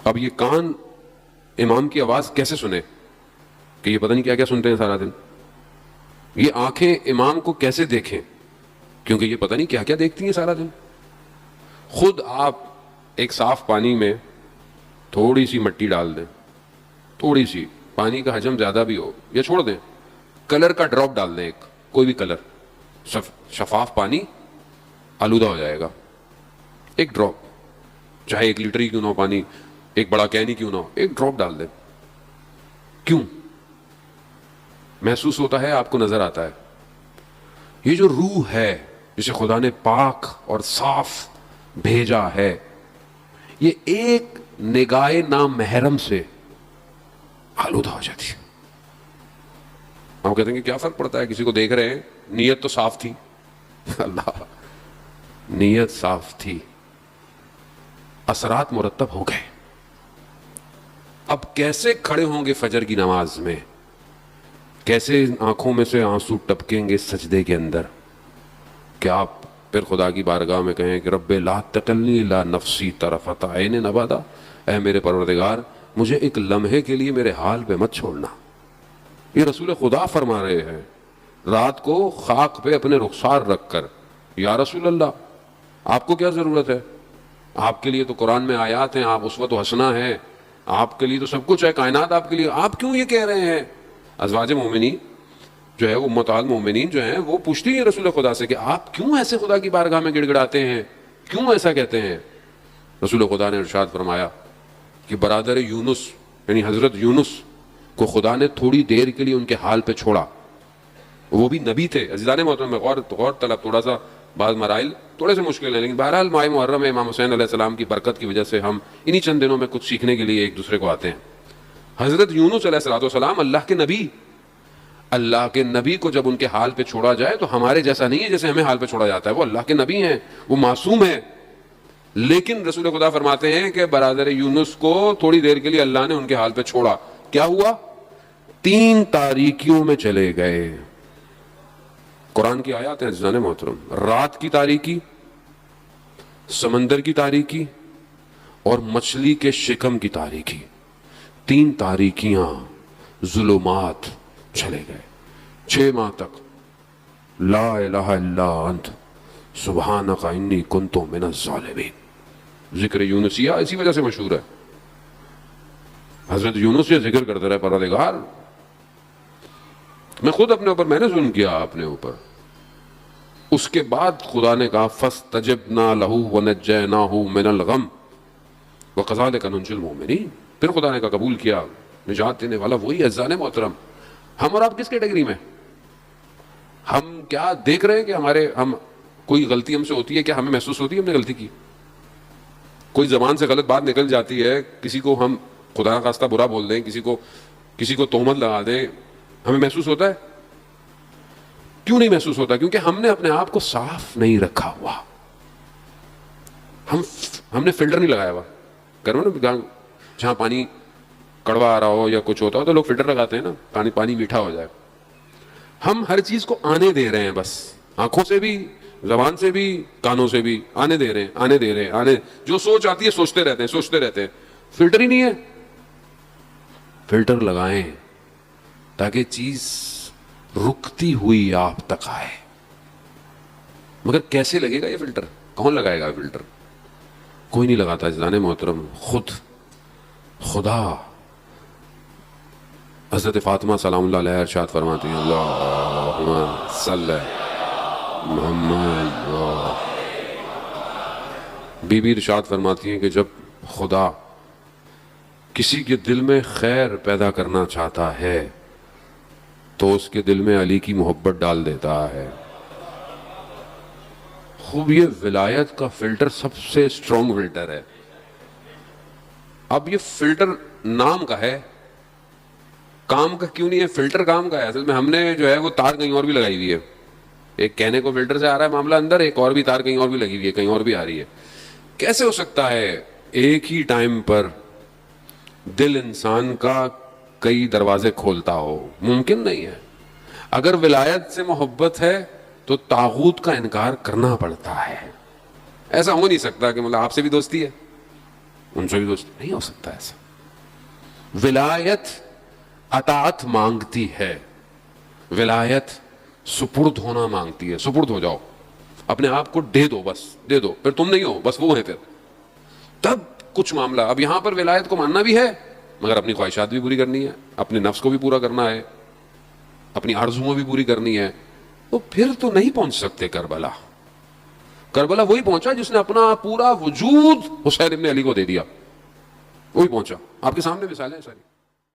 اب یہ کان امام کی آواز کیسے سنے کہ یہ پتہ نہیں کیا کیا سنتے ہیں سارا دن. یہ آنکھیں امام کو کیسے دیکھیں کیونکہ یہ پتہ نہیں کیا کیا دیکھتی ہیں سارا دن. خود آپ ایک صاف پانی میں تھوڑی سی مٹی ڈال دیں, تھوڑی سی, پانی کا حجم زیادہ بھی ہو یا چھوڑ دیں, کلر کا ڈراپ ڈال دیں, ایک کوئی بھی کلر, شفاف پانی آلودہ ہو جائے گا. ایک ڈراپ, چاہے 1 لیٹر ہی کیوں نہ ہو پانی, ایک بڑا کین ہی کیوں نہ ہو, ایک ڈراپ ڈال دیں. کیوں؟ محسوس ہوتا ہے, آپ کو نظر آتا ہے. یہ جو روح ہے جسے خدا نے پاک اور صاف بھیجا ہے, یہ ایک نگاہ نامحرم سے آلودہ ہو جاتی ہے. ہم کہتے ہیں کہ کیا فرق پڑتا ہے, کسی کو دیکھ رہے ہیں, نیت تو صاف تھی. اللہ, نیت صاف تھی, اثرات مرتب ہو گئے. اب کیسے کھڑے ہوں گے فجر کی نماز میں, کیسے آنکھوں میں سے آنسو ٹپکیں گے سجدے کے اندر, کہ آپ پھر خدا کی بارگاہ میں کہیں کہ رب لا تکلنی لا نفسی طرفۃ عین ابدا, اے میرے پروردگار مجھے ایک لمحے کے لیے میرے حال پہ مت چھوڑنا. یہ رسول خدا فرما رہے ہیں, رات کو خاک پہ اپنے رخسار رکھ کر, یا رسول اللہ آپ کو کیا ضرورت ہے, آپ کے لیے تو قرآن میں آیات ہیں, آپ اسوۃ حسنہ ہیں, آپ کے لیے تو سب کچھ ہے, کائنات آپ کے لیے, آپ کیوں یہ کہہ رہے ہیں. ازواج مومنین جو ہے, امہات المومنین جو ہیں, وہ پوچھتی ہیں رسول خدا سے کہ آپ کیوں ایسے خدا کی بارگاہ میں گڑ گڑاتے ہیں, کیوں ایسا کہتے ہیں. رسول خدا نے ارشاد فرمایا کہ برادر یونس یعنی حضرت یونس کو خدا نے تھوڑی دیر کے لیے ان کے حال پہ چھوڑا. وہ بھی نبی تھے. عزیزان محترم, میں غور طلب, تھوڑا سا بعض مرائل تھوڑے سے مشکل ہیں, لیکن بہرحال ماہ محرم میں امام حسین علیہ السلام کی برکت کی وجہ سے ہم انہی چند دنوں میں کچھ سیکھنے کے لیے ایک دوسرے کو آتے ہیں. حضرت یونس علیہ السلام اللہ کے نبی, اللہ کے نبی کو جب ان کے حال پہ چھوڑا جائے تو ہمارے جیسا نہیں ہے جیسے ہمیں حال پہ چھوڑا جاتا ہے. وہ اللہ کے نبی ہیں, وہ معصوم ہیں, لیکن رسول خدا فرماتے ہیں کہ برادر یونس کو تھوڑی دیر کے لیے اللہ نے ان کے حال پہ چھوڑا. کیا ہوا؟ 3 تاریکیوں میں چلے گئے. قرآن کی آیات ہیں عزیزان محترم, رات کی تاریکی, سمندر کی تاریکی اور مچھلی کے شکم کی تاریکی. 3 تاریکیاں, ظلمات چلے گئے. 6 ماہ تک لا الہ الا انت سبحانک انی کنت من الظالمین. ذکر یونسیہ اسی وجہ سے مشہور ہے. حضرت یونس یہ ذکر کرتے رہے, پروردگار میں خود اپنے اوپر, میں نے ظلم کیا اپنے اوپر. اس کے بعد خدا نے کہا فاستجبنا لہ ونجیناہ من الغم وکذالک ننجی المؤمنین. پھر خدا نے کہا قبول کیا, نجات دینے والا وہی. عزیزان محترم, ہم اور آپ کس کیٹیگری میں, ہم کیا دیکھ رہے ہیں کہ ہم کوئی غلطی ہم سے ہوتی ہے, کیا ہمیں محسوس ہوتی ہے ہم نے غلطی کی؟ کوئی زبان سے غلط بات نکل جاتی ہے, کسی کو ہم خدا نہ خواستہ برا بول دیں, کسی کو تہمت لگا دیں, ہمیں محسوس ہوتا ہے؟ کیوں نہیں محسوس ہوتا؟ کیونکہ ہم نے اپنے آپ کو صاف نہیں رکھا ہوا. ہم نے فلٹر نہیں لگایا ہوا. کرو نا, جہاں پانی کڑوا آ رہا ہو یا کچھ ہوتا ہو تو لوگ فلٹر لگاتے ہیں نا, پانی میٹھا ہو جائے. ہم ہر چیز کو آنے دے رہے ہیں, بس آنکھوں سے بھی, زبان سے بھی, کانوں سے بھی آنے دے رہے ہیں. جو سوچ آتی ہے سوچتے رہتے ہیں. فلٹر ہی نہیں ہے. فلٹر لگائیں تاکہ چیز رکتی ہوئی آپ تک آئے. مگر کیسے لگے گا یہ فلٹر؟ کون لگائے گا فلٹر؟ کوئی نہیں لگاتا عزیزان محترم, خود خدا. حضرت فاطمہ سلام اللہ علیہ ارشاد فرماتی ہیں اللہم صلی محمد. بی بی ارشاد فرماتی ہیں کہ جب خدا کسی کے دل میں خیر پیدا کرنا چاہتا ہے تو اس کے دل میں علی کی محبت ڈال دیتا ہے. خوب, یہ ولایت کا فلٹر سب سے سٹرونگ فلٹر ہے. اب یہ فلٹر نام کا ہے, کام کا کیوں نہیں ہے. فلٹر کام کا ہے. اصل میں ہم نے جو ہے وہ تار کہیں اور بھی لگائی ہوئی ہے. ایک کہنے کو فلٹر سے آ رہا ہے معاملہ اندر, ایک اور بھی تار کہیں اور بھی لگی ہوئی ہے, کہیں اور بھی آ رہی ہے. کیسے ہو سکتا ہے ایک ہی ٹائم پر دل انسان کا کئی دروازے کھولتا ہو؟ ممکن نہیں ہے. اگر ولایت سے محبت ہے تو طاغوت کا انکار کرنا پڑتا ہے. ایسا ہو نہیں سکتا کہ مطلب آپ سے بھی دوستی ہے, ان سے بھی دوست نہیں ہو سکتا ایسا. ولایت اطاعت مانگتی ہے, ولایت سپرد ہونا مانگتی ہے. سپرد ہو جاؤ, اپنے آپ کو دے دو, بس دے دو, پھر تم نہیں ہو, بس وہ ہے پھر, تب کچھ معاملہ. اب یہاں پر ولایت کو ماننا بھی ہے مگر اپنی خواہشات بھی پوری کرنی ہے, اپنے نفس کو بھی پورا کرنا ہے, اپنی آرزوؤں بھی پوری کرنی ہے, تو پھر تو نہیں پہنچ سکتے کربلا. کربلا وہی پہنچا جس نے اپنا پورا وجود حسین ابن علی کو دے دیا, وہی پہنچا. آپ کے سامنے مثالیں ہیں ساری.